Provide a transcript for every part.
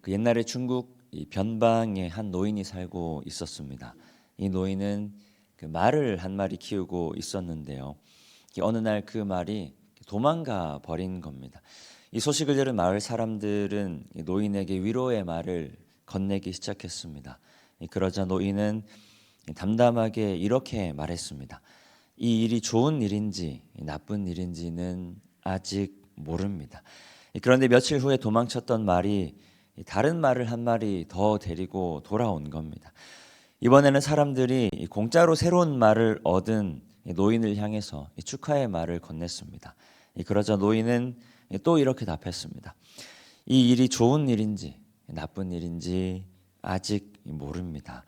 그 옛날에 중국 이 변방에 한 노인이 살고 있었습니다. 이 노인은 그 말을 한 마리 키우고 있었는데요. 어느 날 그 말이 도망가 버린 겁니다. 이 소식을 들은 마을 사람들은 이 노인에게 위로의 말을 건네기 시작했습니다. 그러자 노인은 담담하게 이렇게 말했습니다. 이 일이 좋은 일인지 나쁜 일인지는 아직 모릅니다. 그런데 며칠 후에 도망쳤던 말이 다른 말을 한 마리 더 데리고 돌아온 겁니다. 이번에는 사람들이 공짜로 새로운 말을 얻은 노인을 향해서 축하의 말을 건넸습니다. 그러자 노인은 또 이렇게 답했습니다. 이 일이 좋은 일인지 나쁜 일인지 아직 모릅니다.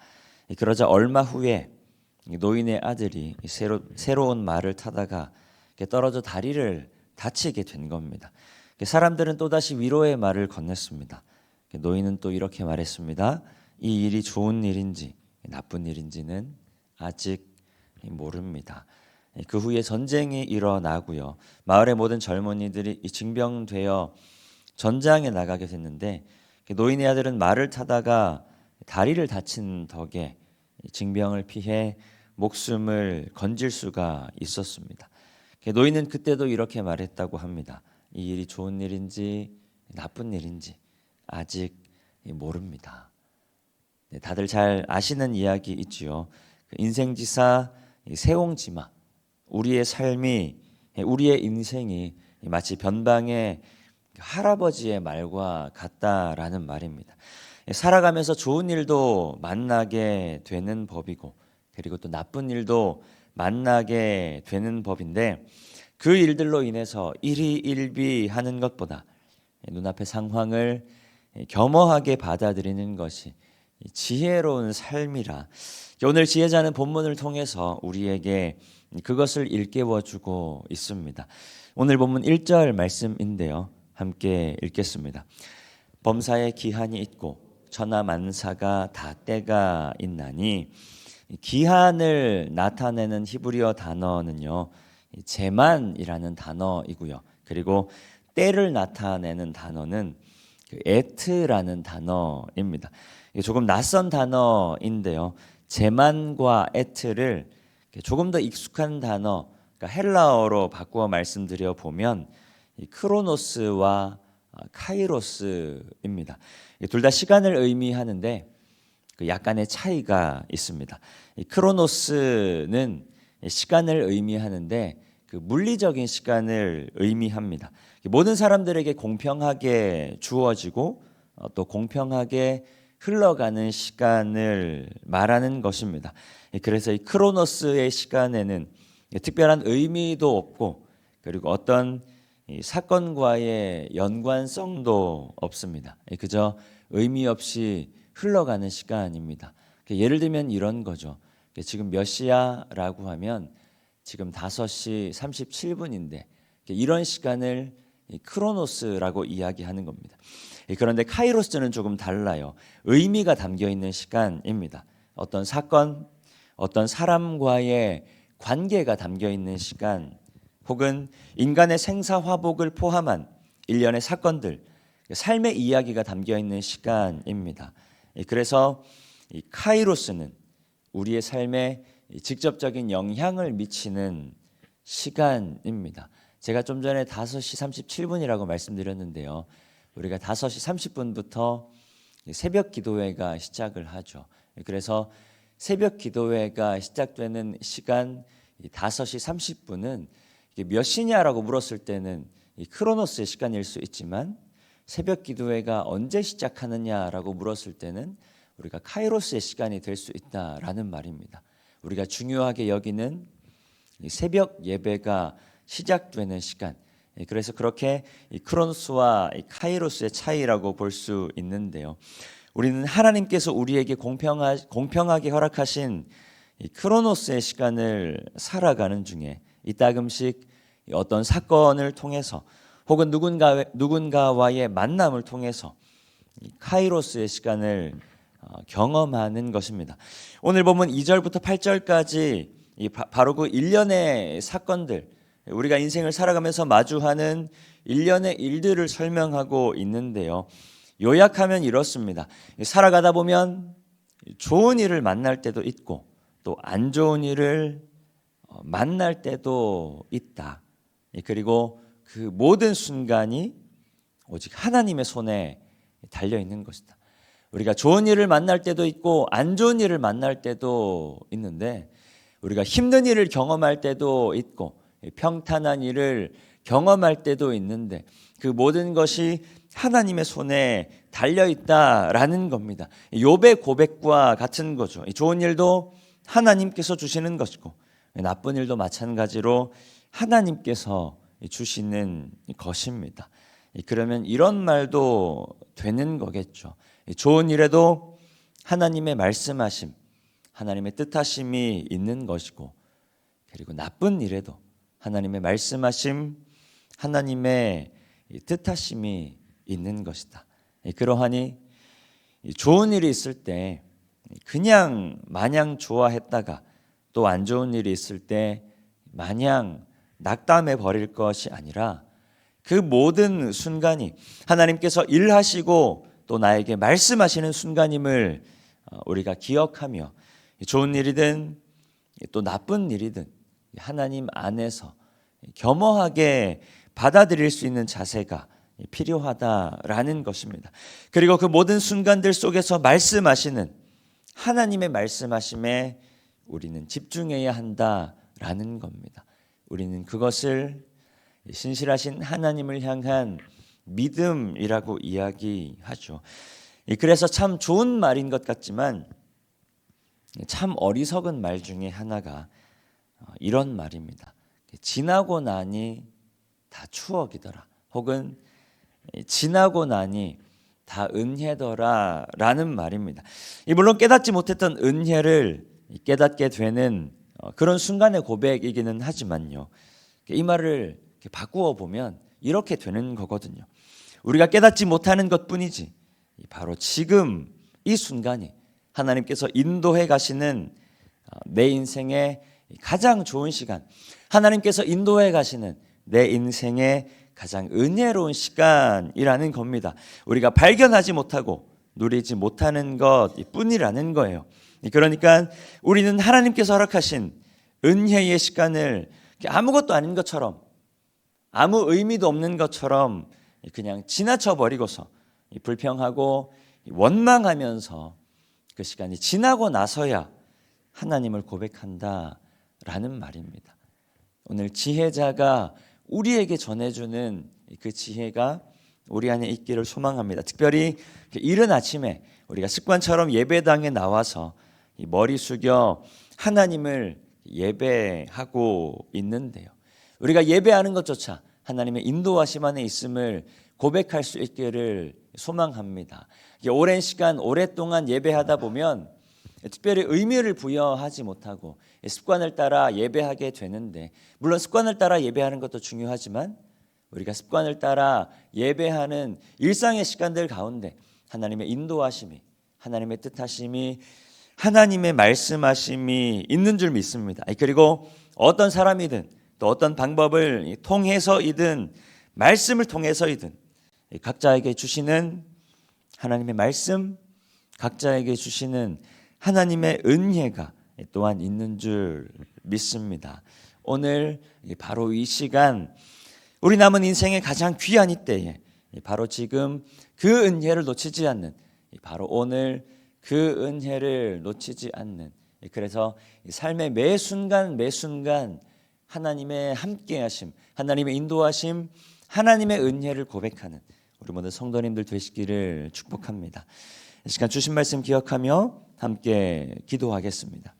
그러자 얼마 후에 노인의 아들이 새로운 말을 타다가 떨어져 다리를 다치게 된 겁니다. 사람들은 또다시 위로의 말을 건넸습니다. 노인은 또 이렇게 말했습니다. 이 일이 좋은 일인지 나쁜 일인지는 아직 모릅니다. 그 후에 전쟁이 일어나고요. 마을의 모든 젊은이들이 징병되어 전장에 나가게 됐는데 노인의 아들은 말을 타다가 다리를 다친 덕에 징병을 피해 목숨을 건질 수가 있었습니다. 노인은 그때도 이렇게 말했다고 합니다. 이 일이 좋은 일인지 나쁜 일인지 아직 모릅니다. 다들 잘 아시는 이야기 있지요. 인생지사 세옹지마. 우리의 삶이 우리의 인생이 마치 변방의 할아버지의 말과 같다라는 말입니다. 살아가면서 좋은 일도 만나게 되는 법이고 그리고 또 나쁜 일도 만나게 되는 법인데 그 일들로 인해서 일희일비하는 것보다 눈앞의 상황을 겸허하게 받아들이는 것이 지혜로운 삶이라 오늘 지혜자는 본문을 통해서 우리에게 그것을 일깨워주고 있습니다. 오늘 본문 1절 말씀인데요. 함께 읽겠습니다. 범사에 기한이 있고 천하만사가 다 때가 있나니 기한을 나타내는 히브리어 단어는요. 제만이라는 단어이고요. 그리고 때를 나타내는 단어는 에트라는 단어입니다. 조금 낯선 단어인데요. 제만과 에트를 조금 더 익숙한 단어, 그러니까 헬라어로 바꾸어 말씀드려 보면 크로노스와 카이로스입니다. 둘 다 시간을 의미하는데 약간의 차이가 있습니다. 크로노스는 시간을 의미하는데 그 물리적인 시간을 의미합니다. 모든 사람들에게 공평하게 주어지고 또 공평하게 흘러가는 시간을 말하는 것입니다. 그래서 이 크로노스의 시간에는 특별한 의미도 없고 그리고 어떤 사건과의 연관성도 없습니다. 그저 의미 없이 흘러가는 시간입니다. 예를 들면 이런 거죠. 지금 몇 시야? 라고 하면 지금 5시 37분인데 이런 시간을 크로노스라고 이야기하는 겁니다. 그런데 카이로스는 조금 달라요. 의미가 담겨 있는 시간입니다. 어떤 사건, 어떤 사람과의 관계가 담겨 있는 시간 혹은 인간의 생사화복을 포함한 일련의 사건들, 삶의 이야기가 담겨 있는 시간입니다. 그래서 이 카이로스는 우리의 삶에 직접적인 영향을 미치는 시간입니다. 제가 좀 전에 5시 37분이라고 말씀드렸는데요. 우리가 5시 30분부터 새벽 기도회가 시작을 하죠. 그래서 새벽 기도회가 시작되는 시간 5시 30분은 몇 시냐라고 물었을 때는 이 크로노스의 시간일 수 있지만 새벽 기도회가 언제 시작하느냐라고 물었을 때는 우리가 카이로스의 시간이 될 수 있다라는 말입니다. 우리가 중요하게 여기는 새벽 예배가 시작되는 시간. 그래서 그렇게 이 크로노스와 이 카이로스의 차이라고 볼 수 있는데요. 우리는 하나님께서 우리에게 공평하게 허락하신 이 크로노스의 시간을 살아가는 중에 이따금씩 어떤 사건을 통해서 혹은 누군가와의 만남을 통해서 이 카이로스의 시간을 경험하는 것입니다. 오늘 보면 2절부터 8절까지 바로 그 일련의 사건들, 우리가 인생을 살아가면서 마주하는 일련의 일들을 설명하고 있는데요. 요약하면 이렇습니다. 살아가다 보면 좋은 일을 만날 때도 있고 또 안 좋은 일을 만날 때도 있다. 그리고 그 모든 순간이 오직 하나님의 손에 달려 있는 것이다. 우리가 좋은 일을 만날 때도 있고 안 좋은 일을 만날 때도 있는데 우리가 힘든 일을 경험할 때도 있고 평탄한 일을 경험할 때도 있는데 그 모든 것이 하나님의 손에 달려 있다라는 겁니다. 욥의 고백과 같은 거죠. 좋은 일도 하나님께서 주시는 것이고 나쁜 일도 마찬가지로 하나님께서 주시는 것입니다. 그러면 이런 말도 되는 거겠죠. 좋은 일에도 하나님의 말씀하심, 하나님의 뜻하심이 있는 것이고 그리고 나쁜 일에도 하나님의 말씀하심, 하나님의 뜻하심이 있는 것이다. 그러하니 좋은 일이 있을 때 그냥 마냥 좋아했다가 또 안 좋은 일이 있을 때 마냥 낙담해 버릴 것이 아니라 그 모든 순간이 하나님께서 일하시고 또 나에게 말씀하시는 순간임을 우리가 기억하며 좋은 일이든 또 나쁜 일이든 하나님 안에서 겸허하게 받아들일 수 있는 자세가 필요하다라는 것입니다. 그리고 그 모든 순간들 속에서 말씀하시는 하나님의 말씀하심에 우리는 집중해야 한다라는 겁니다. 우리는 그것을 신실하신 하나님을 향한 믿음이라고 이야기하죠. 그래서 참 좋은 말인 것 같지만 참 어리석은 말 중에 하나가 이런 말입니다. 지나고 나니 다 추억이더라. 혹은 지나고 나니 다 은혜더라 라는 말입니다. 물론 깨닫지 못했던 은혜를 깨닫게 되는 그런 순간의 고백이기는 하지만요. 이 말을 바꾸어 보면 이렇게 되는 거거든요. 우리가 깨닫지 못하는 것뿐이지 바로 지금 이 순간이 하나님께서 인도해 가시는 내 인생의 가장 좋은 시간, 하나님께서 인도해 가시는 내 인생의 가장 은혜로운 시간이라는 겁니다. 우리가 발견하지 못하고 누리지 못하는 것뿐이라는 거예요. 그러니까 우리는 하나님께서 허락하신 은혜의 시간을 아무것도 아닌 것처럼 아무 의미도 없는 것처럼 그냥 지나쳐 버리고서 불평하고 원망하면서 그 시간이 지나고 나서야 하나님을 고백한다라는 말입니다. 오늘 지혜자가 우리에게 전해주는 그 지혜가 우리 안에 있기를 소망합니다. 특별히 이른 아침에 우리가 습관처럼 예배당에 나와서 머리 숙여 하나님을 예배하고 있는데요. 우리가 예배하는 것조차 하나님의 인도하심 안에 있음을 고백할 수 있기를 소망합니다. 오랜 시간 오랫동안 예배하다 보면 특별히 의미를 부여하지 못하고 습관을 따라 예배하게 되는데, 물론 습관을 따라 예배하는 것도 중요하지만 우리가 습관을 따라 예배하는 일상의 시간들 가운데 하나님의 인도하심이, 하나님의 뜻하심이, 하나님의 말씀하심이 있는 줄 믿습니다. 그리고 어떤 사람이든 또 어떤 방법을 통해서이든 말씀을 통해서이든 각자에게 주시는 하나님의 말씀, 각자에게 주시는 하나님의 은혜가 또한 있는 줄 믿습니다. 오늘 바로 이 시간, 우리 남은 인생의 가장 귀한 이때에 바로 지금 그 은혜를 놓치지 않는, 바로 오늘 그 은혜를 놓치지 않는, 그래서 삶의 매 순간 매 순간 하나님의 함께하심, 하나님의 인도하심, 하나님의 은혜를 고백하는 우리 모든 성도님들 되시기를 축복합니다. 이 시간 주신 말씀 기억하며 함께 기도하겠습니다.